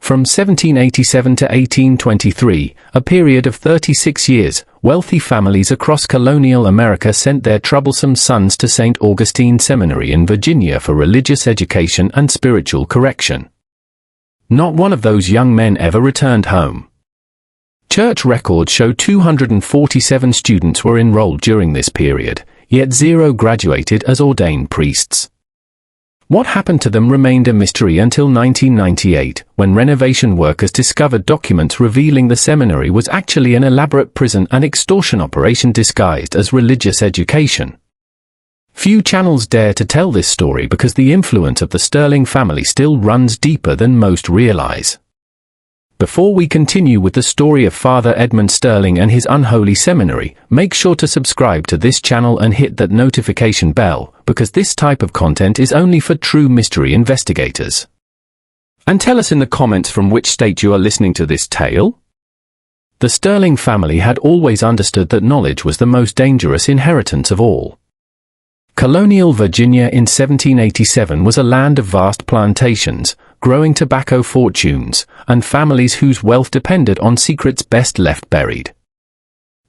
From 1787 to 1823, a period of 36 years, wealthy families across colonial America sent their troublesome sons to St. Augustine Seminary in Virginia for religious education and spiritual correction. Not one of those young men ever returned home. Church records show 247 students were enrolled during this period, yet 0 graduated as ordained priests. What happened to them remained a mystery until 1998, when renovation workers discovered documents revealing the seminary was actually an elaborate prison and extortion operation disguised as religious education. Few channels dare to tell this story because the influence of the Sterling family still runs deeper than most realize. Before we continue with the story of Father Edmund Sterling and his unholy seminary, make sure to subscribe to this channel and hit that notification bell, because this type of content is only for true mystery investigators. And tell us in the comments from which state you are listening to this tale. The Sterling family had always understood that knowledge was the most dangerous inheritance of all. Colonial Virginia in 1787 was a land of vast plantations, growing tobacco fortunes, and families whose wealth depended on secrets best left buried.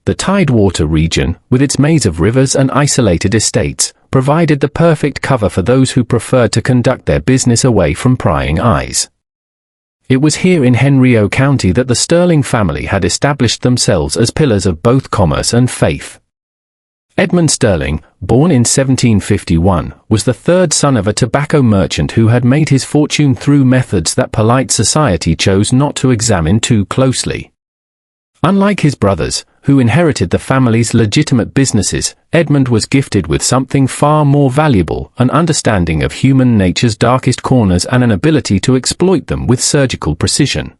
The Tidewater region, with its maze of rivers and isolated estates, provided the perfect cover for those who preferred to conduct their business away from prying eyes. It was here in Henry County that the Sterling family had established themselves as pillars of both commerce and faith. Edmund Sterling, born in 1751, was the third son of a tobacco merchant who had made his fortune through methods that polite society chose not to examine too closely. Unlike his brothers, who inherited the family's legitimate businesses, Edmund was gifted with something far more valuable, an understanding of human nature's darkest corners and an ability to exploit them with surgical precision.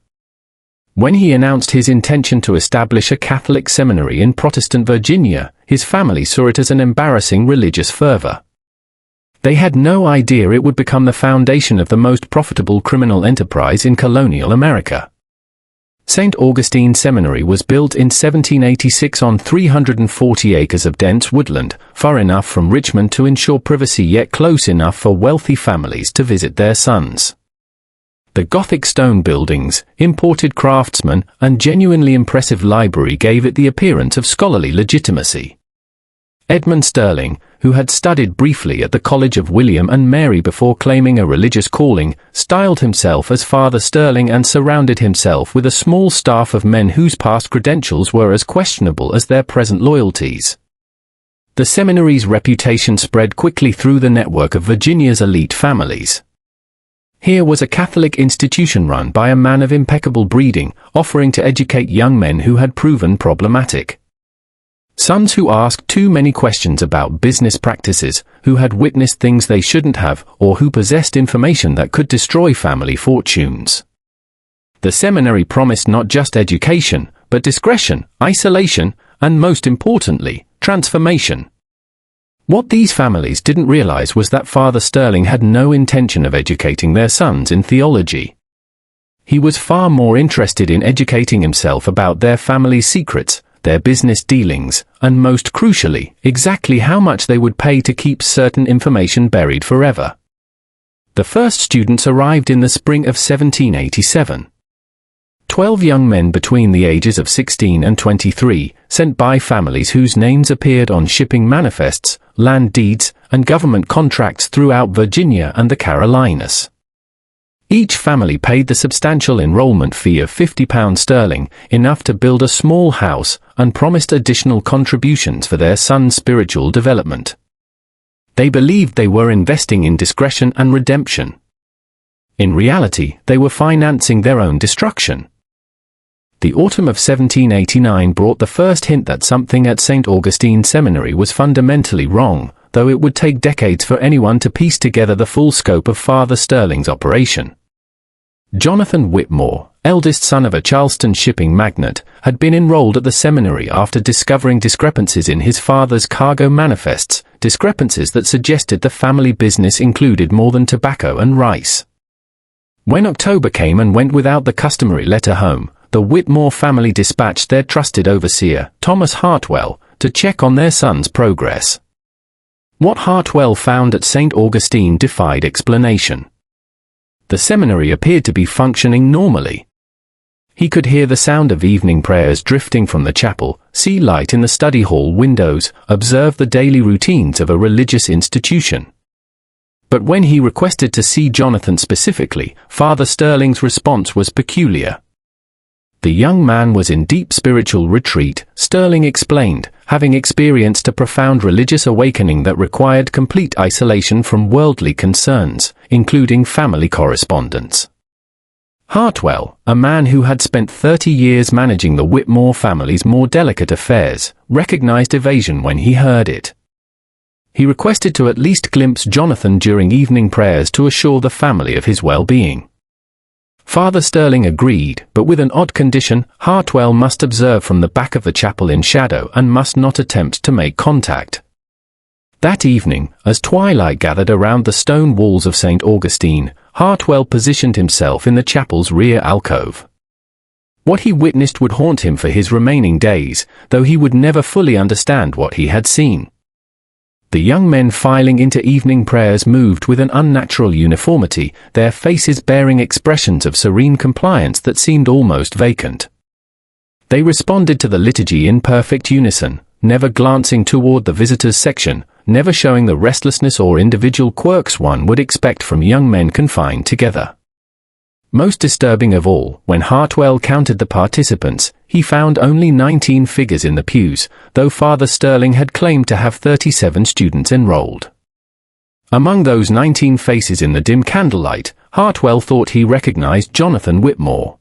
When he announced his intention to establish a Catholic seminary in Protestant Virginia, his family saw it as an embarrassing religious fervor. They had no idea it would become the foundation of the most profitable criminal enterprise in colonial America. St. Augustine Seminary was built in 1786 on 340 acres of dense woodland, far enough from Richmond to ensure privacy yet close enough for wealthy families to visit their sons. The Gothic stone buildings, imported craftsmen, and genuinely impressive library gave it the appearance of scholarly legitimacy. Edmund Sterling, who had studied briefly at the College of William and Mary before claiming a religious calling, styled himself as Father Sterling and surrounded himself with a small staff of men whose past credentials were as questionable as their present loyalties. The seminary's reputation spread quickly through the network of Virginia's elite families. Here was a Catholic institution run by a man of impeccable breeding, offering to educate young men who had proven problematic. Sons who asked too many questions about business practices, who had witnessed things they shouldn't have, or who possessed information that could destroy family fortunes. The seminary promised not just education, but discretion, isolation, and most importantly, transformation. What these families didn't realize was that Father Sterling had no intention of educating their sons in theology. He was far more interested in educating himself about their family's secrets, their business dealings, and most crucially, exactly how much they would pay to keep certain information buried forever. The first students arrived in the spring of 1787. 12 young men between the ages of 16 and 23, sent by families whose names appeared on shipping manifests, land deeds, and government contracts throughout Virginia and the Carolinas. Each family paid the substantial enrollment fee of £50 sterling, enough to build a small house, and promised additional contributions for their son's spiritual development. They believed they were investing in discretion and redemption. In reality, they were financing their own destruction. The autumn of 1789 brought the first hint that something at St. Augustine Seminary was fundamentally wrong, though it would take decades for anyone to piece together the full scope of Father Sterling's operation. Jonathan Whitmore, eldest son of a Charleston shipping magnate, had been enrolled at the seminary after discovering discrepancies in his father's cargo manifests, discrepancies that suggested the family business included more than tobacco and rice. When October came and went without the customary letter home, the Whitmore family dispatched their trusted overseer, Thomas Hartwell, to check on their son's progress. What Hartwell found at St. Augustine defied explanation. The seminary appeared to be functioning normally. He could hear the sound of evening prayers drifting from the chapel, see light in the study hall windows, observe the daily routines of a religious institution. But when he requested to see Jonathan specifically, Father Sterling's response was peculiar. The young man was in deep spiritual retreat, Sterling explained, having experienced a profound religious awakening that required complete isolation from worldly concerns, including family correspondence. Hartwell, a man who had spent 30 years managing the Whitmore family's more delicate affairs, recognized evasion when he heard it. He requested to at least glimpse Jonathan during evening prayers to assure the family of his well-being. Father Sterling agreed, but with an odd condition: Hartwell must observe from the back of the chapel in shadow and must not attempt to make contact. That evening, as twilight gathered around the stone walls of St. Augustine, Hartwell positioned himself in the chapel's rear alcove. What he witnessed would haunt him for his remaining days, though he would never fully understand what he had seen. The young men filing into evening prayers moved with an unnatural uniformity, their faces bearing expressions of serene compliance that seemed almost vacant. They responded to the liturgy in perfect unison, never glancing toward the visitors' section, never showing the restlessness or individual quirks one would expect from young men confined together. Most disturbing of all, when Hartwell counted the participants, he found only 19 figures in the pews, though Father Sterling had claimed to have 37 students enrolled. Among those 19 faces in the dim candlelight, Hartwell thought he recognized Jonathan Whitmore.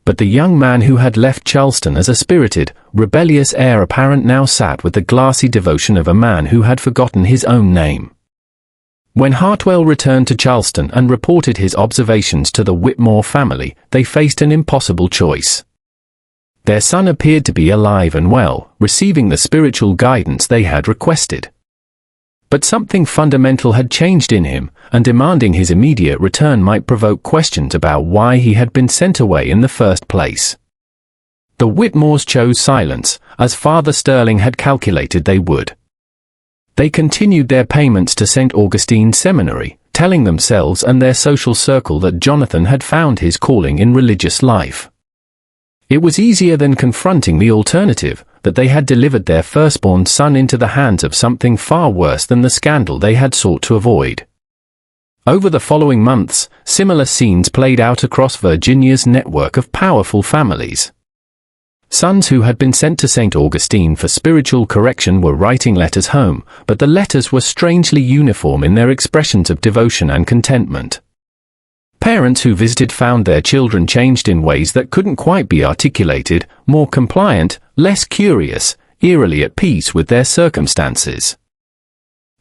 But the young man who had left Charleston as a spirited, rebellious heir apparent now sat with the glassy devotion of a man who had forgotten his own name. When Hartwell returned to Charleston and reported his observations to the Whitmore family, they faced an impossible choice. Their son appeared to be alive and well, receiving the spiritual guidance they had requested. But something fundamental had changed in him, and demanding his immediate return might provoke questions about why he had been sent away in the first place. The Whitmores chose silence, as Father Sterling had calculated they would. They continued their payments to St. Augustine Seminary, telling themselves and their social circle that Jonathan had found his calling in religious life. It was easier than confronting the alternative, that they had delivered their firstborn son into the hands of something far worse than the scandal they had sought to avoid. Over the following months, similar scenes played out across Virginia's network of powerful families. Sons who had been sent to St. Augustine for spiritual correction were writing letters home, but the letters were strangely uniform in their expressions of devotion and contentment. Parents who visited found their children changed in ways that couldn't quite be articulated, more compliant, less curious, eerily at peace with their circumstances.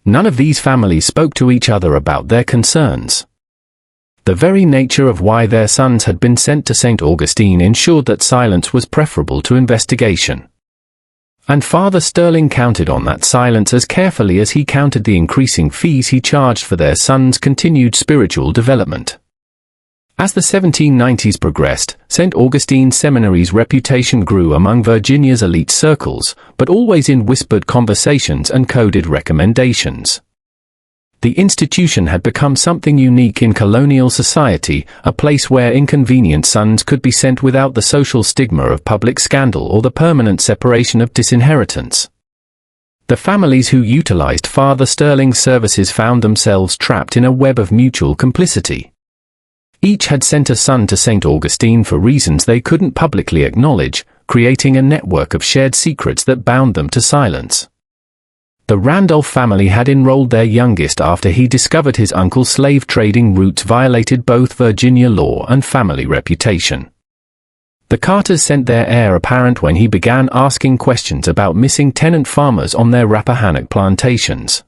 None of these families spoke to each other about their concerns. The very nature of why their sons had been sent to St. Augustine ensured that silence was preferable to investigation. And Father Sterling counted on that silence as carefully as he counted the increasing fees he charged for their sons' continued spiritual development. As the 1790s progressed, St. Augustine Seminary's reputation grew among Virginia's elite circles, but always in whispered conversations and coded recommendations. The institution had become something unique in colonial society, a place where inconvenient sons could be sent without the social stigma of public scandal or the permanent separation of disinheritance. The families who utilized Father Sterling's services found themselves trapped in a web of mutual complicity. Each had sent a son to St. Augustine for reasons they couldn't publicly acknowledge, creating a network of shared secrets that bound them to silence. The Randolph family had enrolled their youngest after he discovered his uncle's slave trading routes violated both Virginia law and family reputation. The Carters sent their heir apparent when he began asking questions about missing tenant farmers on their Rappahannock plantations.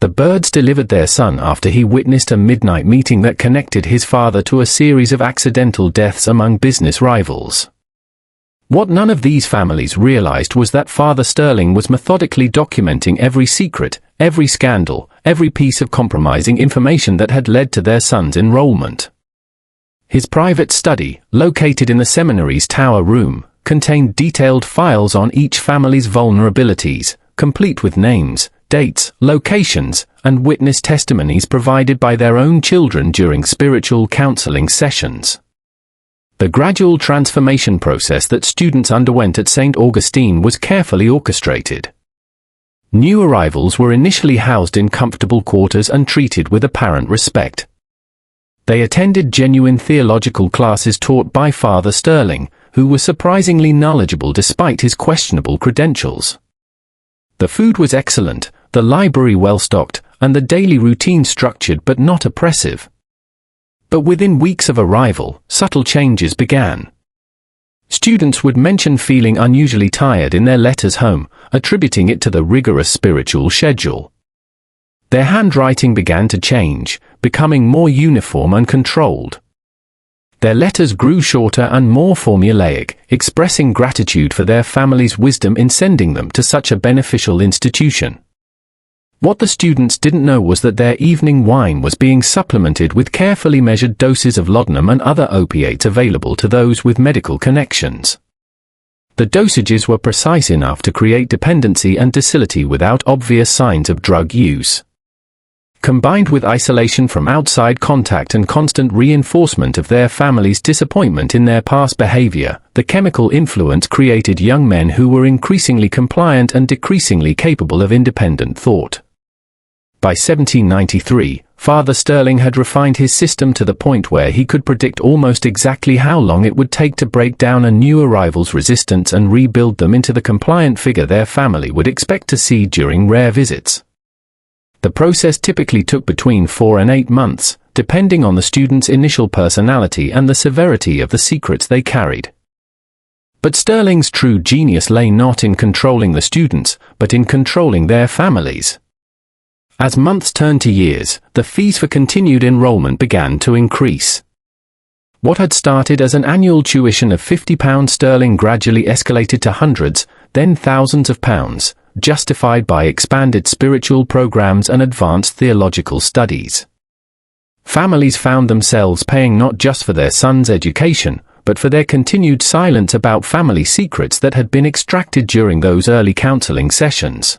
The Byrds delivered their son after he witnessed a midnight meeting that connected his father to a series of accidental deaths among business rivals. What none of these families realized was that Father Sterling was methodically documenting every secret, every scandal, every piece of compromising information that had led to their son's enrollment. His private study, located in the seminary's tower room, contained detailed files on each family's vulnerabilities, complete with names, dates, locations, and witness testimonies provided by their own children during spiritual counseling sessions. The gradual transformation process that students underwent at St. Augustine was carefully orchestrated. New arrivals were initially housed in comfortable quarters and treated with apparent respect. They attended genuine theological classes taught by Father Sterling, who was surprisingly knowledgeable despite his questionable credentials. The food was excellent, the library well-stocked, and the daily routine structured but not oppressive. But within weeks of arrival, subtle changes began. Students would mention feeling unusually tired in their letters home, attributing it to the rigorous spiritual schedule. Their handwriting began to change, becoming more uniform and controlled. Their letters grew shorter and more formulaic, expressing gratitude for their family's wisdom in sending them to such a beneficial institution. What the students didn't know was that their evening wine was being supplemented with carefully measured doses of laudanum and other opiates available to those with medical connections. The dosages were precise enough to create dependency and docility without obvious signs of drug use. Combined with isolation from outside contact and constant reinforcement of their family's disappointment in their past behavior, the chemical influence created young men who were increasingly compliant and decreasingly capable of independent thought. By 1793, Father Sterling had refined his system to the point where he could predict almost exactly how long it would take to break down a new arrival's resistance and rebuild them into the compliant figure their family would expect to see during rare visits. The process typically took between 4 and 8 months, depending on the student's initial personality and the severity of the secrets they carried. But Sterling's true genius lay not in controlling the students, but in controlling their families. As months turned to years, the fees for continued enrollment began to increase. What had started as an annual tuition of £50 sterling gradually escalated to hundreds, then thousands of pounds, justified by expanded spiritual programs and advanced theological studies. Families found themselves paying not just for their sons' education, but for their continued silence about family secrets that had been extracted during those early counseling sessions.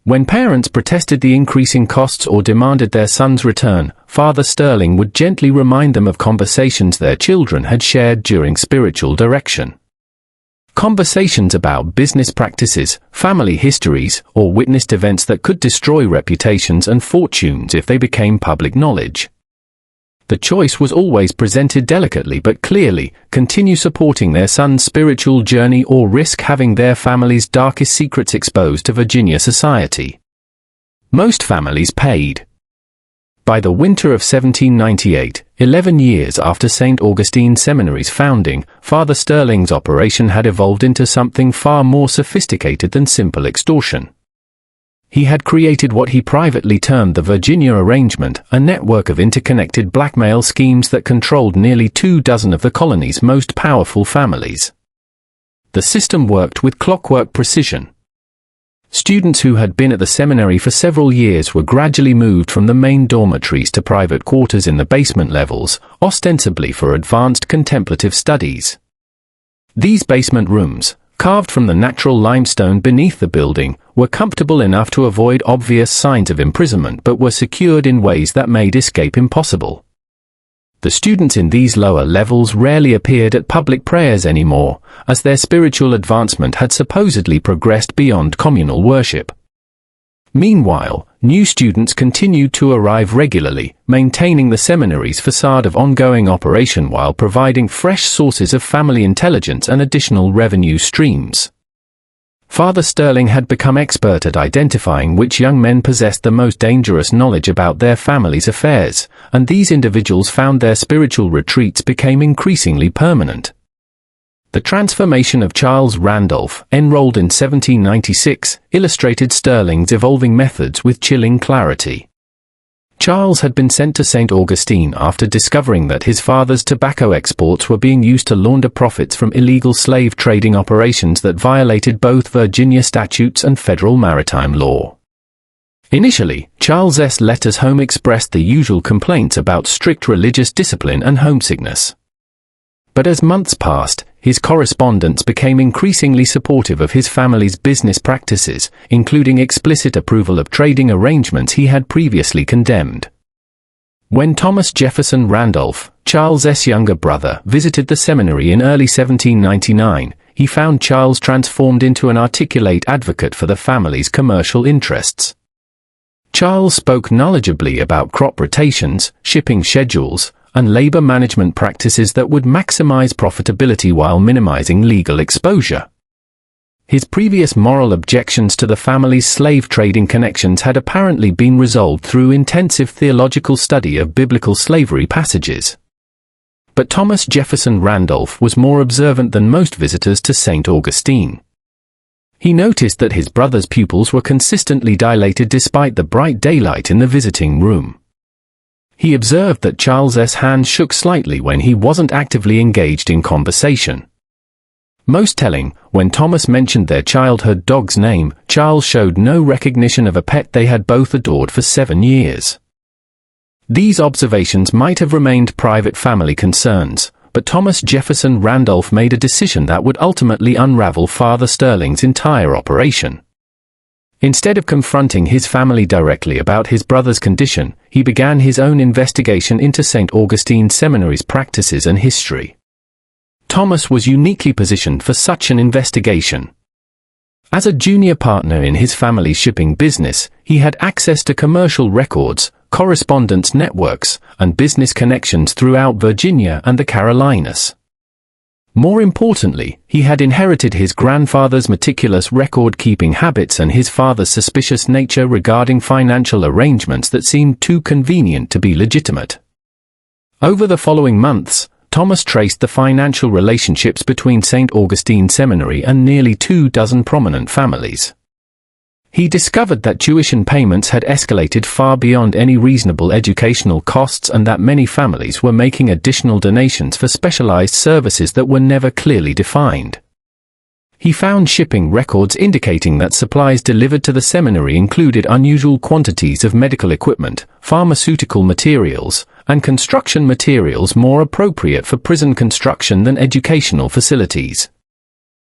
When parents protested the increasing costs or demanded their son's return, Father Sterling would gently remind them of conversations their children had shared during spiritual direction. Conversations about business practices, family histories, or witnessed events that could destroy reputations and fortunes if they became public knowledge. The choice was always presented delicately but clearly: continue supporting their son's spiritual journey or risk having their family's darkest secrets exposed to Virginia society. Most families paid. By the winter of 1798, 11 years after St. Augustine Seminary's founding, Father Sterling's operation had evolved into something far more sophisticated than simple extortion. He had created what he privately termed the Virginia Arrangement, a network of interconnected blackmail schemes that controlled nearly 24 of the colony's most powerful families. The system worked with clockwork precision. Students who had been at the seminary for several years were gradually moved from the main dormitories to private quarters in the basement levels, ostensibly for advanced contemplative studies. These basement rooms, carved from the natural limestone beneath the building, were comfortable enough to avoid obvious signs of imprisonment but were secured in ways that made escape impossible. The students in these lower levels rarely appeared at public prayers anymore, as their spiritual advancement had supposedly progressed beyond communal worship. Meanwhile, new students continued to arrive regularly, maintaining the seminary's facade of ongoing operation while providing fresh sources of family intelligence and additional revenue streams. Father Sterling had become expert at identifying which young men possessed the most dangerous knowledge about their family's affairs, and these individuals found their spiritual retreats became increasingly permanent. The transformation of Charles Randolph, enrolled in 1796, illustrated Sterling's evolving methods with chilling clarity. Charles had been sent to St. Augustine after discovering that his father's tobacco exports were being used to launder profits from illegal slave trading operations that violated both Virginia statutes and federal maritime law. Initially, Charles's letters home expressed the usual complaints about strict religious discipline and homesickness. But as months passed, his correspondence became increasingly supportive of his family's business practices, including explicit approval of trading arrangements he had previously condemned. When Thomas Jefferson Randolph, Charles's younger brother, visited the seminary in early 1799, he found Charles transformed into an articulate advocate for the family's commercial interests. Charles spoke knowledgeably about crop rotations, shipping schedules, and labor management practices that would maximize profitability while minimizing legal exposure. His previous moral objections to the family's slave trading connections had apparently been resolved through intensive theological study of biblical slavery passages. But Thomas Jefferson Randolph was more observant than most visitors to St. Augustine. He noticed that his brother's pupils were consistently dilated despite the bright daylight in the visiting room. He observed that Charles's hand shook slightly when he wasn't actively engaged in conversation. Most telling, when Thomas mentioned their childhood dog's name, Charles showed no recognition of a pet they had both adored for 7 years. These observations might have remained private family concerns, but Thomas Jefferson Randolph made a decision that would ultimately unravel Father Sterling's entire operation. Instead of confronting his family directly about his brother's condition, he began his own investigation into St. Augustine Seminary's practices and history. Thomas was uniquely positioned for such an investigation. As a junior partner in his family's shipping business, he had access to commercial records, correspondence networks, and business connections throughout Virginia and the Carolinas. More importantly, he had inherited his grandfather's meticulous record-keeping habits and his father's suspicious nature regarding financial arrangements that seemed too convenient to be legitimate. Over the following months, Thomas traced the financial relationships between St. Augustine Seminary and nearly 24 prominent families. He discovered that tuition payments had escalated far beyond any reasonable educational costs and that many families were making additional donations for specialized services that were never clearly defined. He found shipping records indicating that supplies delivered to the seminary included unusual quantities of medical equipment, pharmaceutical materials, and construction materials more appropriate for prison construction than educational facilities.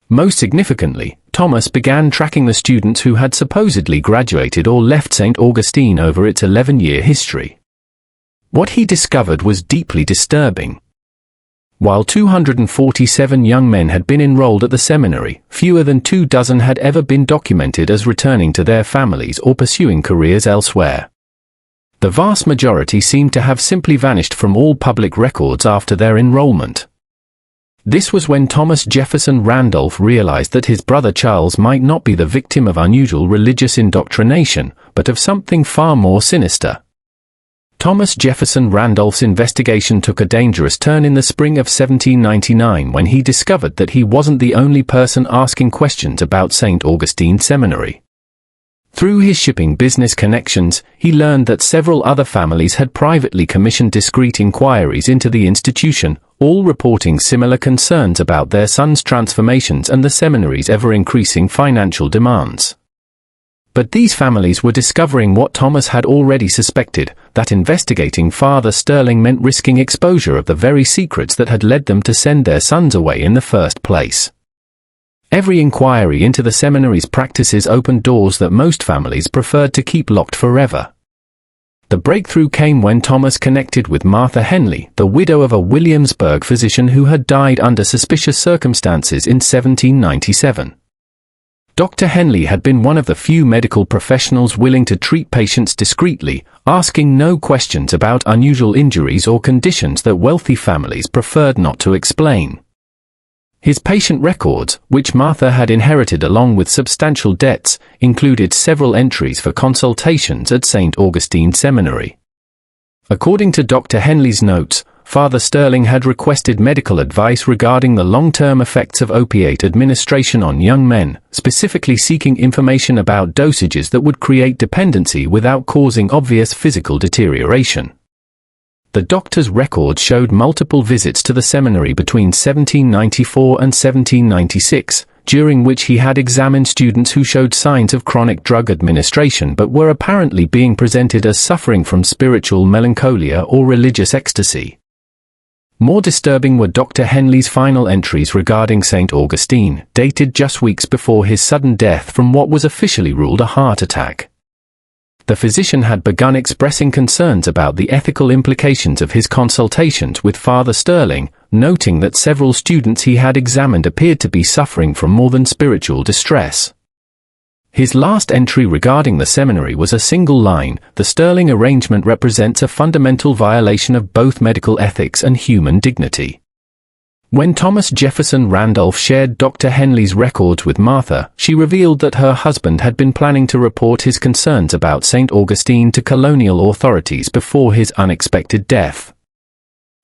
Most significantly, Thomas began tracking the students who had supposedly graduated or left St. Augustine over its 11-year history. What he discovered was deeply disturbing. While 247 young men had been enrolled at the seminary, fewer than 24 had ever been documented as returning to their families or pursuing careers elsewhere. The vast majority seemed to have simply vanished from all public records after their enrollment. This was when Thomas Jefferson Randolph realized that his brother Charles might not be the victim of unusual religious indoctrination, but of something far more sinister. Thomas Jefferson Randolph's investigation took a dangerous turn in the spring of 1799 when he discovered that he wasn't the only person asking questions about St. Augustine Seminary. Through his shipping business connections, he learned that several other families had privately commissioned discreet inquiries into the institution, all reporting similar concerns about their sons' transformations and the seminary's ever-increasing financial demands. But these families were discovering what Thomas had already suspected, that investigating Father Sterling meant risking exposure of the very secrets that had led them to send their sons away in the first place. Every inquiry into the seminary's practices opened doors that most families preferred to keep locked forever. The breakthrough came when Thomas connected with Martha Henley, the widow of a Williamsburg physician who had died under suspicious circumstances in 1797. Dr. Henley had been one of the few medical professionals willing to treat patients discreetly, asking no questions about unusual injuries or conditions that wealthy families preferred not to explain. His patient records, which Martha had inherited along with substantial debts, included several entries for consultations at St. Augustine Seminary. According to Dr. Henley's notes, Father Sterling had requested medical advice regarding the long-term effects of opiate administration on young men, specifically seeking information about dosages that would create dependency without causing obvious physical deterioration. The doctor's records showed multiple visits to the seminary between 1794 and 1796, during which he had examined students who showed signs of chronic drug administration but were apparently being presented as suffering from spiritual melancholia or religious ecstasy. More disturbing were Dr. Henley's final entries regarding St. Augustine, dated just weeks before his sudden death from what was officially ruled a heart attack. The physician had begun expressing concerns about the ethical implications of his consultations with Father Sterling, noting that several students he had examined appeared to be suffering from more than spiritual distress. His last entry regarding the seminary was a single line: "The Sterling arrangement represents a fundamental violation of both medical ethics and human dignity." When Thomas Jefferson Randolph shared Dr. Henley's records with Martha, she revealed that her husband had been planning to report his concerns about St. Augustine to colonial authorities before his unexpected death.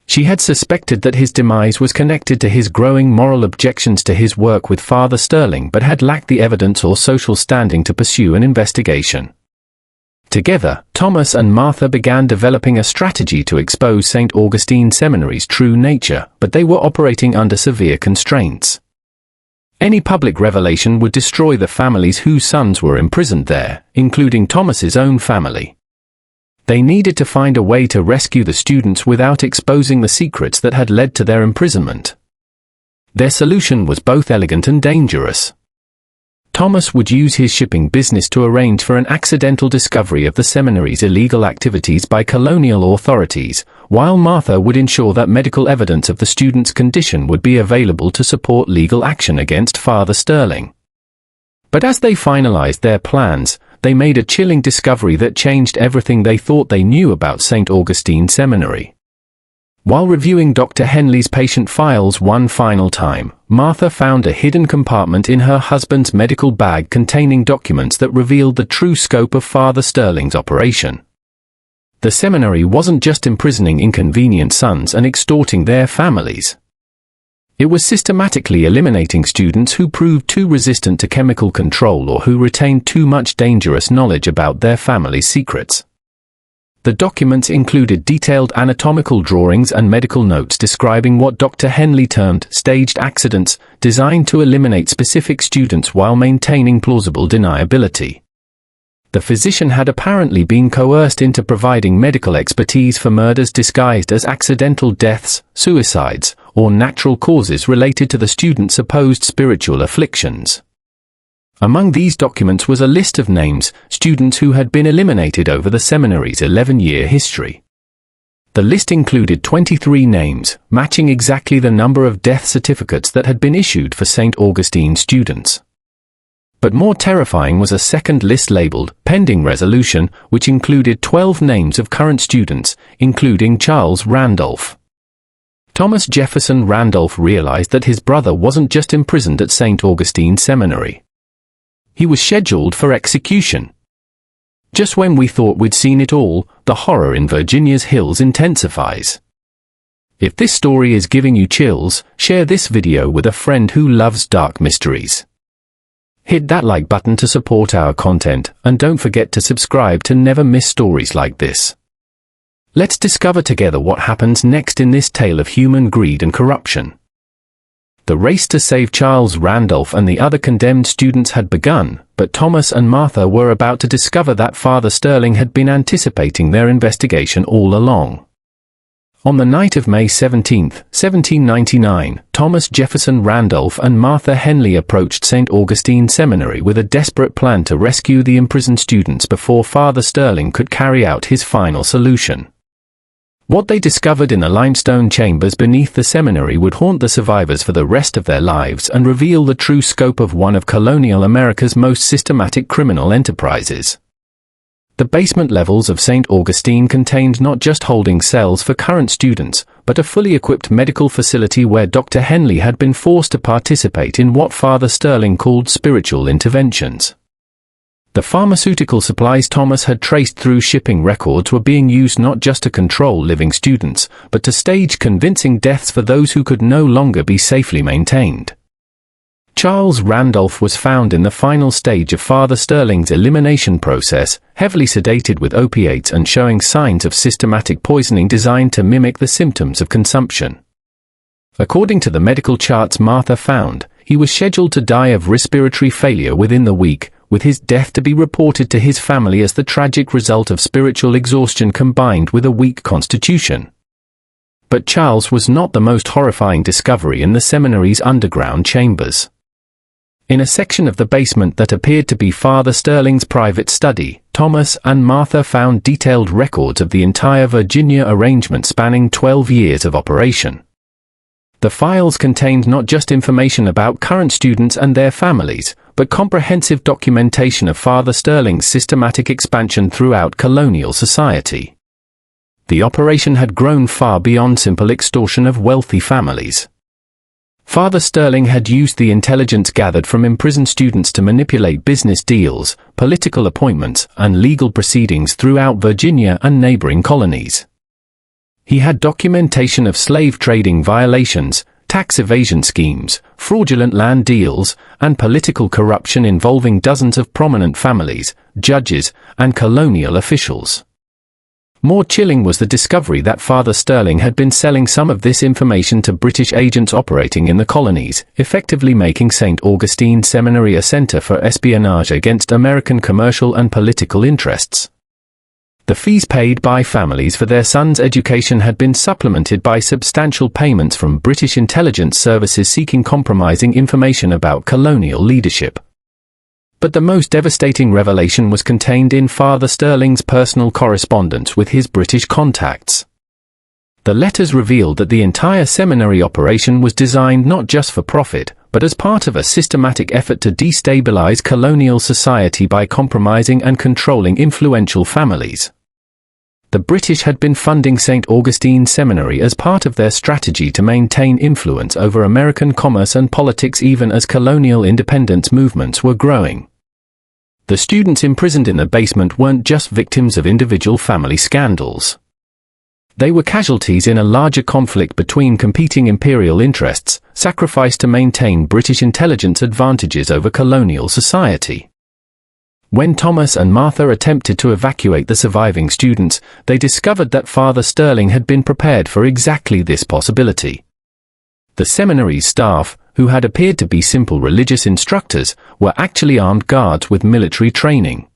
She had suspected that his demise was connected to his growing moral objections to his work with Father Sterling, but had lacked the evidence or social standing to pursue an investigation. Together, Thomas and Martha began developing a strategy to expose St. Augustine Seminary's true nature, but they were operating under severe constraints. Any public revelation would destroy the families whose sons were imprisoned there, including Thomas's own family. They needed to find a way to rescue the students without exposing the secrets that had led to their imprisonment. Their solution was both elegant and dangerous. Thomas would use his shipping business to arrange for an accidental discovery of the seminary's illegal activities by colonial authorities, while Martha would ensure that medical evidence of the student's condition would be available to support legal action against Father Sterling. But as they finalized their plans, they made a chilling discovery that changed everything they thought they knew about St. Augustine Seminary. While reviewing Dr. Henley's patient files one final time, Martha found a hidden compartment in her husband's medical bag containing documents that revealed the true scope of Father Sterling's operation. The seminary wasn't just imprisoning inconvenient sons and extorting their families. It was systematically eliminating students who proved too resistant to chemical control or who retained too much dangerous knowledge about their family's secrets. The documents included detailed anatomical drawings and medical notes describing what Dr. Henley termed staged accidents, designed to eliminate specific students while maintaining plausible deniability. The physician had apparently been coerced into providing medical expertise for murders disguised as accidental deaths, suicides, or natural causes related to the student's supposed spiritual afflictions. Among these documents was a list of names, students who had been eliminated over the seminary's 11-year history. The list included 23 names, matching exactly the number of death certificates that had been issued for St. Augustine students. But more terrifying was a second list labeled "Pending Resolution," which included 12 names of current students, including Charles Randolph. Thomas Jefferson Randolph realized that his brother wasn't just imprisoned at St. Augustine Seminary. He was scheduled for execution. Just when we thought we'd seen it all, the horror in Virginia's hills intensifies. If this story is giving you chills, share this video with a friend who loves dark mysteries. Hit that like button to support our content, and don't forget to subscribe to never miss stories like this. Let's discover together what happens next in this tale of human greed and corruption. The race to save Charles Randolph and the other condemned students had begun, but Thomas and Martha were about to discover that Father Sterling had been anticipating their investigation all along. On the night of May 17, 1799, Thomas Jefferson Randolph and Martha Henley approached St. Augustine Seminary with a desperate plan to rescue the imprisoned students before Father Sterling could carry out his final solution. What they discovered in the limestone chambers beneath the seminary would haunt the survivors for the rest of their lives and reveal the true scope of one of colonial America's most systematic criminal enterprises. The basement levels of St. Augustine contained not just holding cells for current students, but a fully equipped medical facility where Dr. Henley had been forced to participate in what Father Sterling called spiritual interventions. The pharmaceutical supplies Thomas had traced through shipping records were being used not just to control living students, but to stage convincing deaths for those who could no longer be safely maintained. Charles Randolph was found in the final stage of Father Sterling's elimination process, heavily sedated with opiates and showing signs of systematic poisoning designed to mimic the symptoms of consumption. According to the medical charts Martha found, he was scheduled to die of respiratory failure within the week, with his death to be reported to his family as the tragic result of spiritual exhaustion combined with a weak constitution. But Charles was not the most horrifying discovery in the seminary's underground chambers. In a section of the basement that appeared to be Father Sterling's private study, Thomas and Martha found detailed records of the entire Virginia arrangement spanning 12 years of operation. The files contained not just information about current students and their families, but comprehensive documentation of Father Sterling's systematic expansion throughout colonial society. The operation had grown far beyond simple extortion of wealthy families. Father Sterling had used the intelligence gathered from imprisoned students to manipulate business deals, political appointments, and legal proceedings throughout Virginia and neighboring colonies. He had documentation of slave trading violations, tax evasion schemes, fraudulent land deals, and political corruption involving dozens of prominent families, judges, and colonial officials. More chilling was the discovery that Father Sterling had been selling some of this information to British agents operating in the colonies, effectively making St. Augustine Seminary a center for espionage against American commercial and political interests. The fees paid by families for their sons' education had been supplemented by substantial payments from British intelligence services seeking compromising information about colonial leadership. But the most devastating revelation was contained in Father Sterling's personal correspondence with his British contacts. The letters revealed that the entire seminary operation was designed not just for profit, but as part of a systematic effort to destabilize colonial society by compromising and controlling influential families. The British had been funding St. Augustine Seminary as part of their strategy to maintain influence over American commerce and politics even as colonial independence movements were growing. The students imprisoned in the basement weren't just victims of individual family scandals. They were casualties in a larger conflict between competing imperial interests, sacrificed to maintain British intelligence advantages over colonial society. When Thomas and Martha attempted to evacuate the surviving students, they discovered that Father Sterling had been prepared for exactly this possibility. The seminary's staff, who had appeared to be simple religious instructors, were actually armed guards with military training.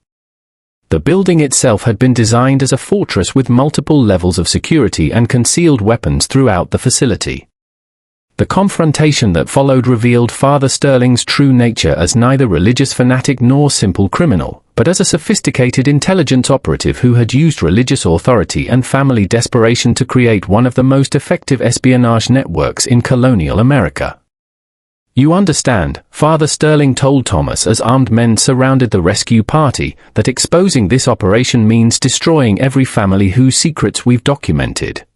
The building itself had been designed as a fortress with multiple levels of security and concealed weapons throughout the facility. The confrontation that followed revealed Father Sterling's true nature as neither religious fanatic nor simple criminal, but as a sophisticated intelligence operative who had used religious authority and family desperation to create one of the most effective espionage networks in colonial America. "You understand," Father Sterling told Thomas as armed men surrounded the rescue party, "that exposing this operation means destroying every family whose secrets we've documented.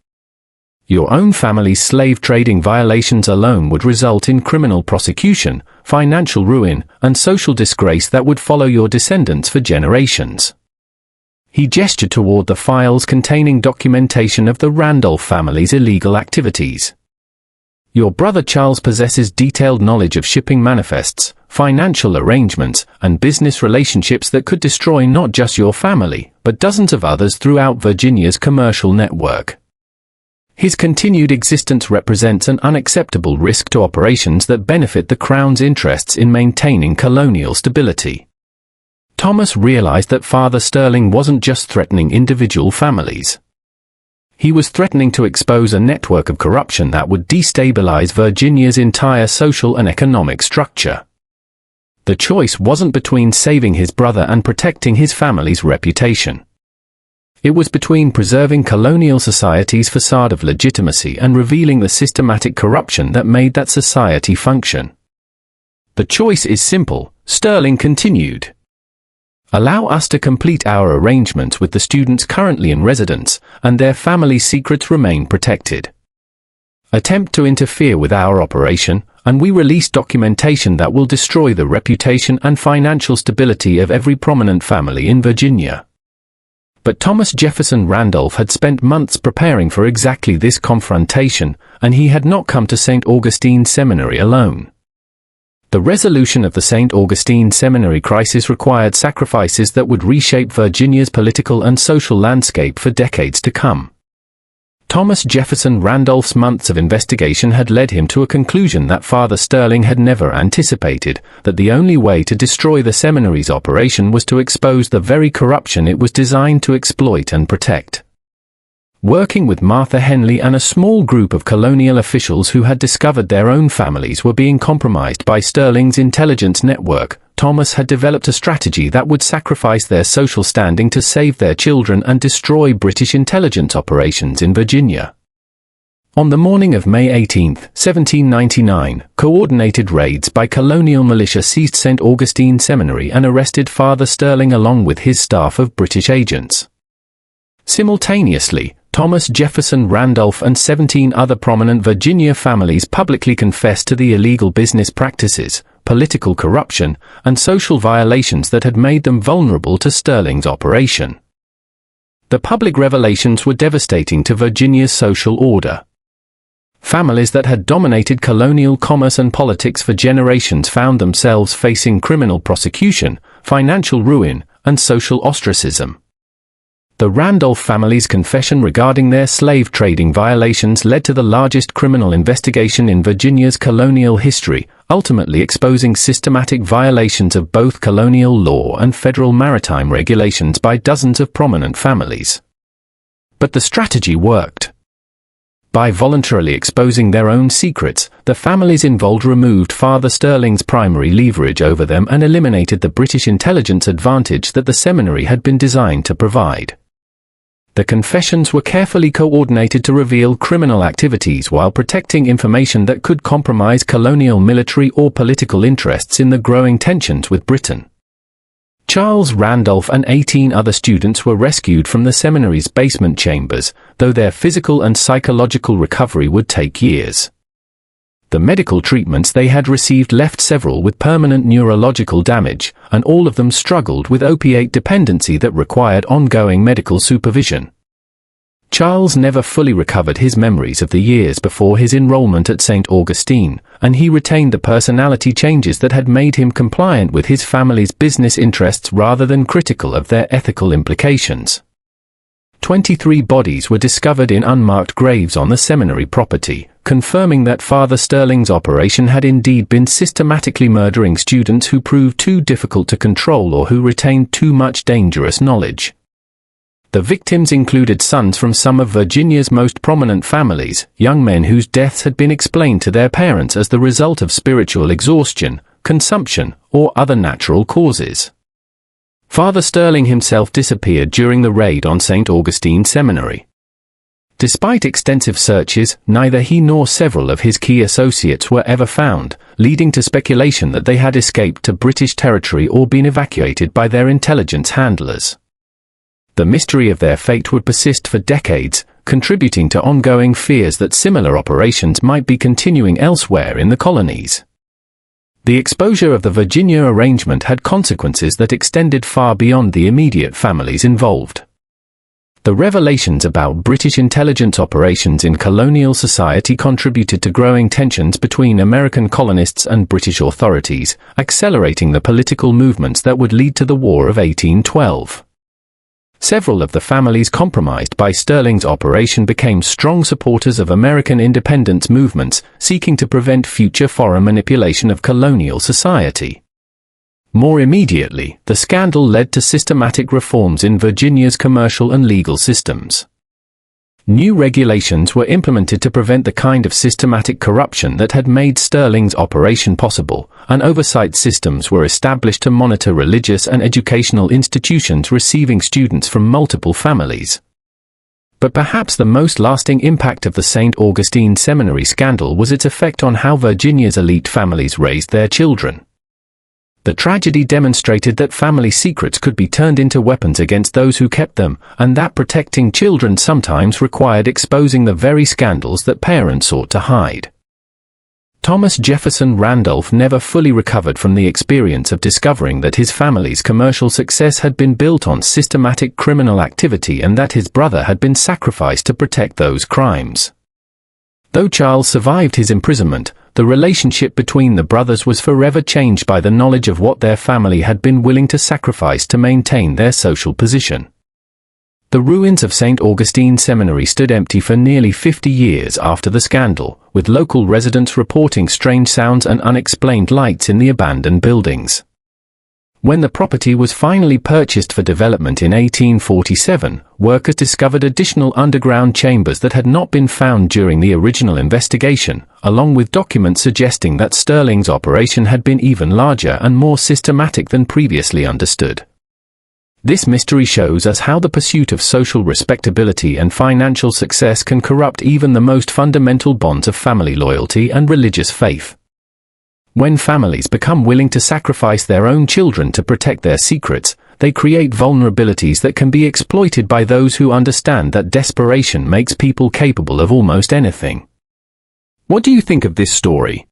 Your own family's slave trading violations alone would result in criminal prosecution, financial ruin, and social disgrace that would follow your descendants for generations." He gestured toward the files containing documentation of the Randolph family's illegal activities. "Your brother Charles possesses detailed knowledge of shipping manifests, financial arrangements, and business relationships that could destroy not just your family, but dozens of others throughout Virginia's commercial network. His continued existence represents an unacceptable risk to operations that benefit the Crown's interests in maintaining colonial stability." Thomas realized that Father Sterling wasn't just threatening individual families. He was threatening to expose a network of corruption that would destabilize Virginia's entire social and economic structure. The choice wasn't between saving his brother and protecting his family's reputation. It was between preserving colonial society's facade of legitimacy and revealing the systematic corruption that made that society function. "The choice is simple," Sterling continued. "Allow us to complete our arrangements with the students currently in residence, and their family secrets remain protected. Attempt to interfere with our operation, and we release documentation that will destroy the reputation and financial stability of every prominent family in Virginia." But Thomas Jefferson Randolph had spent months preparing for exactly this confrontation, and he had not come to St. Augustine Seminary alone. The resolution of the St. Augustine Seminary crisis required sacrifices that would reshape Virginia's political and social landscape for decades to come. Thomas Jefferson Randolph's months of investigation had led him to a conclusion that Father Sterling had never anticipated, that the only way to destroy the seminary's operation was to expose the very corruption it was designed to exploit and protect. Working with Martha Henley and a small group of colonial officials who had discovered their own families were being compromised by Sterling's intelligence network, Thomas had developed a strategy that would sacrifice their social standing to save their children and destroy British intelligence operations in Virginia. On the morning of May 18, 1799, coordinated raids by colonial militia seized St. Augustine Seminary and arrested Father Sterling along with his staff of British agents. Simultaneously, Thomas Jefferson Randolph and 17 other prominent Virginia families publicly confessed to the illegal business practices, political corruption, and social violations that had made them vulnerable to Sterling's operation. The public revelations were devastating to Virginia's social order. Families that had dominated colonial commerce and politics for generations found themselves facing criminal prosecution, financial ruin, and social ostracism. The Randolph family's confession regarding their slave trading violations led to the largest criminal investigation in Virginia's colonial history, ultimately exposing systematic violations of both colonial law and federal maritime regulations by dozens of prominent families. But the strategy worked. By voluntarily exposing their own secrets, the families involved removed Father Sterling's primary leverage over them and eliminated the British intelligence advantage that the seminary had been designed to provide. The confessions were carefully coordinated to reveal criminal activities while protecting information that could compromise colonial military or political interests in the growing tensions with Britain. Charles Randolph and 18 other students were rescued from the seminary's basement chambers, though their physical and psychological recovery would take years. The medical treatments they had received left several with permanent neurological damage, and all of them struggled with opiate dependency that required ongoing medical supervision. Charles never fully recovered his memories of the years before his enrollment at St. Augustine, and he retained the personality changes that had made him compliant with his family's business interests rather than critical of their ethical implications. 23 bodies were discovered in unmarked graves on the seminary property, confirming that Father Sterling's operation had indeed been systematically murdering students who proved too difficult to control or who retained too much dangerous knowledge. The victims included sons from some of Virginia's most prominent families, young men whose deaths had been explained to their parents as the result of spiritual exhaustion, consumption, or other natural causes. Father Sterling himself disappeared during the raid on St. Augustine Seminary. Despite extensive searches, neither he nor several of his key associates were ever found, leading to speculation that they had escaped to British territory or been evacuated by their intelligence handlers. The mystery of their fate would persist for decades, contributing to ongoing fears that similar operations might be continuing elsewhere in the colonies. The exposure of the Virginia arrangement had consequences that extended far beyond the immediate families involved. The revelations about British intelligence operations in colonial society contributed to growing tensions between American colonists and British authorities, accelerating the political movements that would lead to the War of 1812. Several of the families compromised by Sterling's operation became strong supporters of American independence movements, seeking to prevent future foreign manipulation of colonial society. More immediately, the scandal led to systematic reforms in Virginia's commercial and legal systems. New regulations were implemented to prevent the kind of systematic corruption that had made Sterling's operation possible, and oversight systems were established to monitor religious and educational institutions receiving students from multiple families. But perhaps the most lasting impact of the St. Augustine Seminary scandal was its effect on how Virginia's elite families raised their children. The tragedy demonstrated that family secrets could be turned into weapons against those who kept them, and that protecting children sometimes required exposing the very scandals that parents sought to hide. Thomas Jefferson Randolph never fully recovered from the experience of discovering that his family's commercial success had been built on systematic criminal activity and that his brother had been sacrificed to protect those crimes. Though Charles survived his imprisonment, the relationship between the brothers was forever changed by the knowledge of what their family had been willing to sacrifice to maintain their social position. The ruins of St. Augustine Seminary stood empty for nearly 50 years after the scandal, with local residents reporting strange sounds and unexplained lights in the abandoned buildings. When the property was finally purchased for development in 1847, workers discovered additional underground chambers that had not been found during the original investigation, along with documents suggesting that Sterling's operation had been even larger and more systematic than previously understood. This mystery shows us how the pursuit of social respectability and financial success can corrupt even the most fundamental bonds of family loyalty and religious faith. When families become willing to sacrifice their own children to protect their secrets, they create vulnerabilities that can be exploited by those who understand that desperation makes people capable of almost anything. What do you think of this story?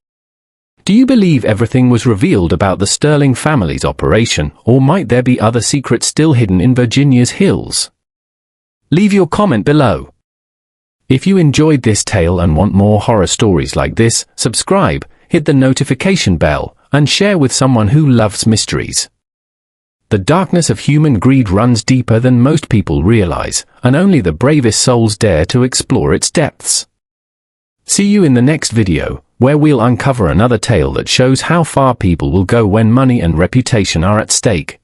Do you believe everything was revealed about the Sterling family's operation, or might there be other secrets still hidden in Virginia's hills? Leave your comment below. If you enjoyed this tale and want more horror stories like this, subscribe, hit the notification bell, and share with someone who loves mysteries. The darkness of human greed runs deeper than most people realize, and only the bravest souls dare to explore its depths. See you in the next video, where we'll uncover another tale that shows how far people will go when money and reputation are at stake.